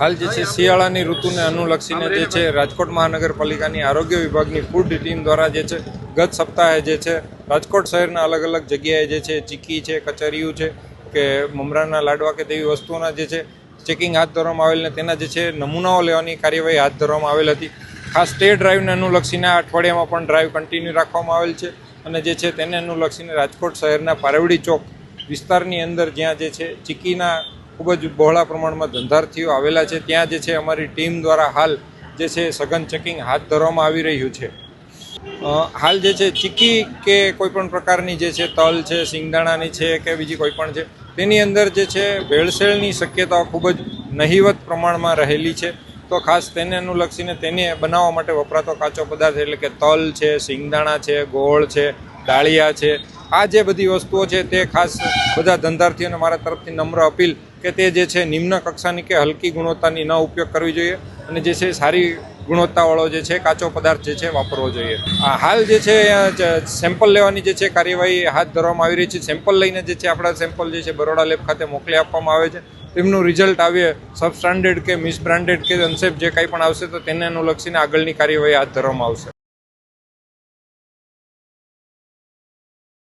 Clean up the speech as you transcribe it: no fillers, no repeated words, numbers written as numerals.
હાલ જે છે શિયાળાની ઋતુને અનુલક્ષીને જે છે રાજકોટ મહાનગરપાલિકાની આરોગ્ય વિભાગની ફૂડ ટીમ દ્વારા જે છે ગત સપ્તાહે જે છે રાજકોટ શહેરના અલગ અલગ જગ્યાએ જે છે ચીકી છે, કચરિયું છે કે મમરાના લાડવા કે તેવી વસ્તુઓના જે છે ચેકિંગ હાથ ધરવામાં આવેલ ને તેના જે છે નમૂનાઓ લેવાની કાર્યવાહી હાથ ધરવામાં આવેલ હતી. ખાસ તે ડ્રાઈવને અનુલક્ષીને આ અઠવાડિયામાં પણ ડ્રાઈવ કન્ટિન્યુ રાખવામાં આવેલ છે અને જે છે તેને અનુલક્ષીને રાજકોટ શહેરના પારેવડી ચોક વિસ્તારની અંદર જ્યાં જે છે ચીકીના ખૂબ જ બહોળા પ્રમાણમાં ધંધાર્થીઓ આવેલા છે ત્યાં જે છે અમારી ટીમ દ્વારા હાલ જે છે સઘન ચેકિંગ હાથ ધરવામાં આવી રહ્યું છે. હાલ જે છે ચીકી કે કોઈપણ પ્રકારની જે છે તલ છે, સિંગદાણાની છે કે બીજી કોઈ પણ છે તેની અંદર જે છે ભેળસેળની શક્યતાઓ ખૂબ જ નહિવત પ્રમાણમાં રહેલી છે. તો ખાસ તેને અનુલક્ષીને તેને બનાવવા માટે વપરાતો કાચો પદાર્થ એટલે કે તલ છે, સિંગદાણા છે, ગોળ છે, ડાળિયા છે, આ જે બધી વસ્તુઓ છે તે ખાસ બધા ધંધાર્થીઓને મારા તરફથી નમ્ર અપીલ કે તે જે છે નિમ્ન કક્ષાની કે હલકી ગુણવત્તાની ન ઉપયોગ કરવી જોઈએ અને જે છે સારી ગુણવત્તાવાળો જે છે કાચો પદાર્થ જે છે વાપરવો જોઈએ. હાલ જે છે સેમ્પલ લેવાની જે છે કાર્યવાહી હાથ ધરવામાં આવી રહી છે. સેમ્પલ લઈને જે છે આપણા સેમ્પલ જે છે બરોડા લેબ ખાતે મોકલી આપવામાં આવે છે. તેમનું રિઝલ્ટ આવે સબસ્ટાન્ડર્ડ કે મિસબ્રાન્ડેડ કે અનસેફ જે કંઈ પણ આવશે તો તેને અનુલક્ષીને આગળની કાર્યવાહી હાથ ધરવામાં આવશે.